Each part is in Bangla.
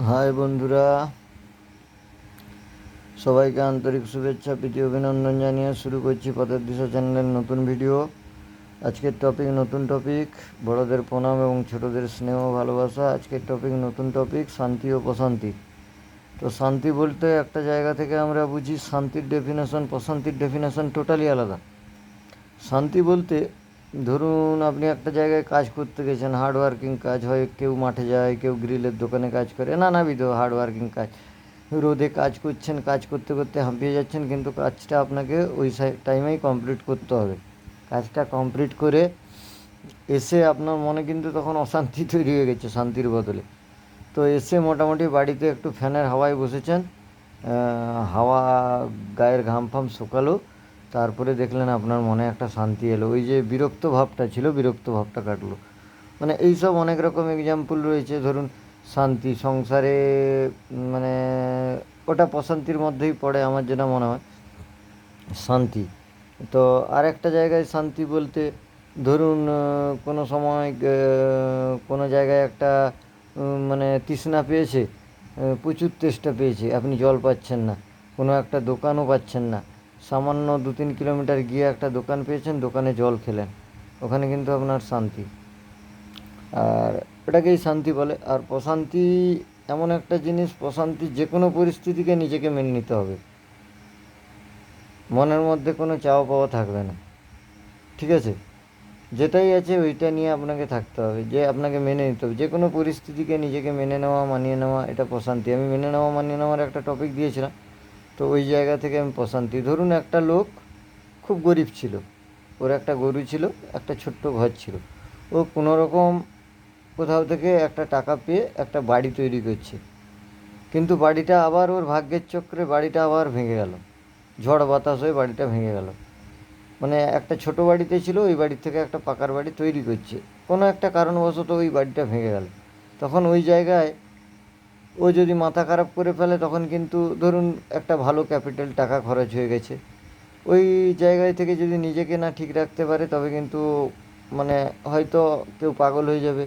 হাই বন্ধুরা, সবাইকে আন্তরিক শুভেচ্ছা প্রীতি অভিনন্দন জানিয়ে শুরু করছি পথের দিশা চ্যানেলের নতুন ভিডিও। আজকের টপিক নতুন টপিক, বড়দের প্রণাম এবং ছোটদের স্নেহ ভালোবাসা। আজকের টপিক নতুন টপিক, শান্তি ও প্রশান্তি। তো শান্তি বলতে একটা জায়গা থেকে আমরা বুঝি শান্তির ডেফিনেশন, প্রশান্তির ডেফিনেশন টোটালি আলাদা। শান্তি বলতে ধরুন আপনি একটা জায়গায় কাজ করতে গেছেন, হার্ডওয়ার্কিং কাজ হয়, কেউ মাঠে যায়, কেউ গ্রিলের দোকানে কাজ করে, নানাবিধ হার্ডওয়ার্কিং কাজ। রোদে কাজ করছেন, কাজ করতে করতে হাঁপিয়ে যাচ্ছেন, কিন্তু কাজটা আপনাকে ওই টাইমেই কমপ্লিট করতে হবে। কাজটা কমপ্লিট করে এসে আপনার মনে কিন্তু তখন অশান্তি তৈরি হয়ে গেছে শান্তির বদলে। তো এসে মোটামুটি বাড়িতে একটু ফ্যানের হাওয়ায় বসেছেন, হাওয়া গায়ের ঘাম ফাম শুকালো, তারপরে দেখলেন আপনার মনে একটা শান্তি এলো। ওই যে বিরক্ত ভাবটা ছিল, বিরক্ত ভাবটা কাটলো। মানে এইসব অনেক রকম এক্সাম্পল রয়েছে। ধরুন শান্তি সংসারে, মানে ওটা প্রশান্তির মধ্যেই পড়ে আমার যেটা মনে হয় শান্তি। তো আর একটা জায়গায় শান্তি বলতে ধরুন কোনো সময় কোনো জায়গায় একটা মানে তৃষ্ণা পেয়েছে, প্রচুর তেষ্টা পেয়েছে, আপনি জল পাচ্ছেন না, কোনো একটা দোকানও পাচ্ছেন না, সামান্য 2-3 কিলোমিটার গিয়ে একটা দোকান পেয়েছেন, দোকানে জল খেলেন, ওখানে কিন্তু আপনার শান্তি। আর এটাকেই শান্তি বলে। আর প্রশান্তি এমন একটা জিনিস, প্রশান্তি যে কোনো পরিস্থিতিকে নিজেকে মেনে নিতে হবে, মনের মধ্যে কোনো চাওয়া পাওয়া থাকবে না, ঠিক আছে? যেটাই আছে ওইটা নিয়ে আপনাকে থাকতে হবে, যে আপনাকে মেনে নিতে হবে যে কোনো পরিস্থিতিকে, নিজেকে মেনে নেওয়া, মানিয়ে নেওয়া, এটা প্রশান্তি। আমি মেনে নেওয়া মানিয়ে নেওয়ার একটা টপিক দিয়েছিলাম, তো ওই জায়গা থেকে আমি প্রশান্তি। ধরুন একটা লোক খুব গরিব ছিল, ওর একটা গরু ছিল, একটা ছোট্ট ঘর ছিল, ও কোনোরকম কোথাও থেকে একটা টাকা পেয়ে একটা বাড়ি তৈরি করছে, কিন্তু বাড়িটা আবার ওর ভাগ্যের চক্রে বাড়িটা আবার ভেঙে গেল, ঝড় বাতাস হয়ে বাড়িটা ভেঙে গেল। মানে একটা ছোট বাড়িতে ছিল, ওই বাড়ির থেকে একটা পাকার বাড়ি তৈরি করছে, কোনো একটা কারণবশত ওই বাড়িটা ভেঙে গেল। তখন ওই জায়গায় ও যদি মাথা খারাপ করে ফেলে, তখন কিন্তু ধরুন একটা ভালো ক্যাপিটাল টাকা খরচ হয়ে গেছে, ওই জায়গায় থেকে যদি নিজেকে না ঠিক রাখতে পারে, তবে কিন্তু মানে হয়তো কেউ পাগল হয়ে যাবে,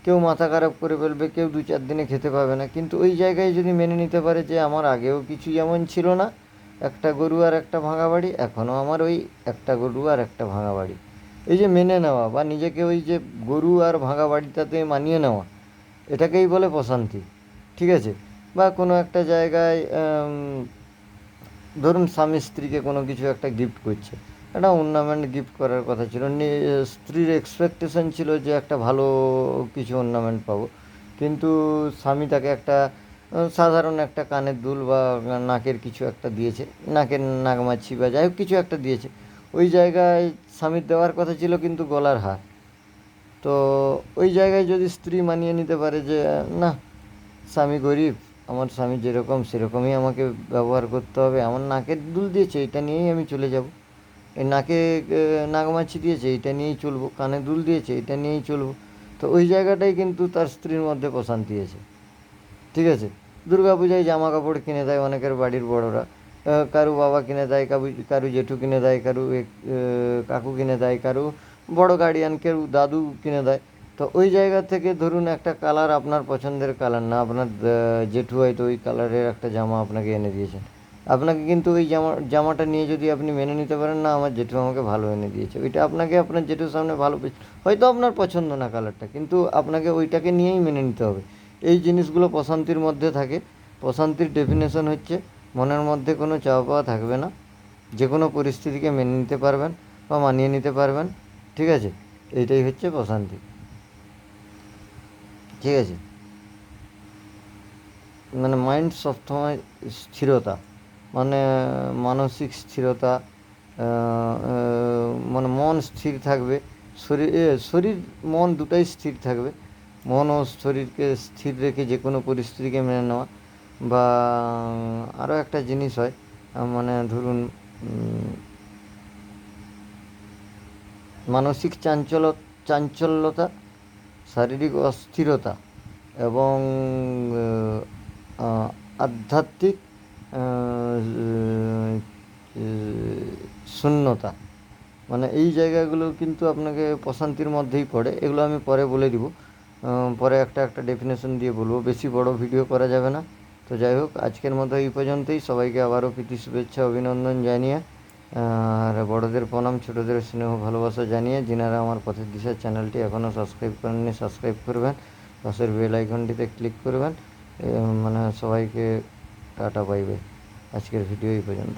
কেউ মাথা খারাপ করে ফেলবে, কেউ 2-4 দিনে খেতে পাবে না। কিন্তু ওই জায়গায় যদি মেনে নিতে পারে যে আমার আগেও কিছু যেমন ছিল না, একটা গরু আর একটা ভাঙা বাড়ি, এখনও আমার ওই একটা গরু আর একটা ভাঙা বাড়ি, এই যে মেনে নেওয়া বা নিজেকে ওই যে গরু আর ভাঙা বাড়িটাতে মানিয়ে নেওয়া, এটাকেই বলে প্রশান্তি, ঠিক আছে? বা কোনো একটা জায়গায় ধরুন স্বামী স্ত্রীকে কোনো কিছু একটা গিফট করছে, একটা অর্নামেন্ট গিফট করার কথা ছিল, স্ত্রীর এক্সপেকটেশন ছিল যে একটা ভালো কিছু অর্নামেন্ট পাবো, কিন্তু স্বামী তাকে একটা সাধারণ একটা কানের দুল বা নাকের কিছু একটা দিয়েছে, নাকের নাগমাছি বা যাই হোক কিছু একটা দিয়েছে। ওই জায়গায় স্বামীর দেওয়ার কথা ছিল কিন্তু গলার হার। তো ওই জায়গায় যদি স্ত্রী মানিয়ে নিতে পারে যে না, স্বামী গরিব, আমার স্বামী যেরকম সেরকমই আমাকে ব্যবহার করতে হবে, আমার নাকের দুল দিয়েছে এটা নিয়েই আমি চলে যাব, এই নাকে নাগমাছি দিয়েছে এটা নিয়েই চলবো, কানে দুল দিয়েছে এটা নিয়েই চলবো। তো ওই জায়গাটাই কিন্তু তার স্ত্রীর মধ্যে প্রশান্তি আছে, ঠিক আছে? দুর্গা পূজায় জামা কাপড় কিনে দেয় অনেকের বাড়ির বড়রা, কারু বাবা কিনে দেয়, কারু জেঠু কিনে দেয়, কারু কাকু কিনে দেয়, কারু বড় গার্ডিয়ান, কেউ দাদু কিনে দেয়। তো ওই জায়গা থেকে ধরুন একটা কালার আপনার পছন্দের কালার না, আপনার জেঠু হয়তো ওই কালারের একটা জামা আপনাকে এনে দিয়েছেন, আপনাকে কিন্তু ওই জামাটা নিয়ে যদি আপনি মেনে নিতে পারেন, না আমার জেঠু আমাকে ভালো এনে দিয়েছে, ওইটা আপনাকে আপনার জেঠুর সামনে ভালো হয়তো আপনার পছন্দ না কালারটা, কিন্তু আপনাকে ওইটাকে নিয়েই মেনে নিতে হবে। এই জিনিসগুলো প্রশান্তির মধ্যে থাকে। প্রশান্তির ডেফিনেশন হচ্ছে মনের মধ্যে কোনো চাওয়া পাওয়া থাকবে না, যে কোনো পরিস্থিতিকে মেনে নিতে পারবেন বা মানিয়ে নিতে পারবেন, ঠিক আছে? এইটাই হচ্ছে প্রশান্তি, ঠিক আছে? মানে মাইন্ড সবসময় স্থিরতা, মানে মানসিক স্থিরতা, মানে মন স্থির থাকবে, শরীর শরীর মন দুটাই স্থির থাকবে। মন ও শরীরকে স্থির রেখে যে কোনো পরিস্থিতিকে মেনে নেওয়া। বা আরও একটা জিনিস হয়, মানে ধরুন মানসিক চাঞ্চল্যতা, শারীরিক অস্থিরতা এবং আধ্যাত্মিক শূন্যতা, মানে এই জায়গাগুলো কিন্তু আপনাকে প্রশান্তির মধ্যেই পড়ে, এগুলো আমি পরে বলে দিব। পরে একটা একটা ডেফিনেশন দিয়ে বলবো, বেশি বড় ভিডিও করা যাবে না। তো যাই হোক, আজকের মতো এই পর্যন্তই। সবাইকে আবারও প্রীতি শুভেচ্ছা অভিনন্দন জানিয়ে, আর বড়দের প্রণাম, ছোটোদের স্নেহ ভালোবাসা জানিয়ে, যিনারা আমার পথের দিশা চ্যানেলটি এখনও সাবস্ক্রাইব করেননি সাবস্ক্রাইব করবেন, পাশের বেল আইকনটিতে ক্লিক করবেন। সবাইকে টাটা, বাই বাই। আজকের ভিডিও এই পর্যন্ত।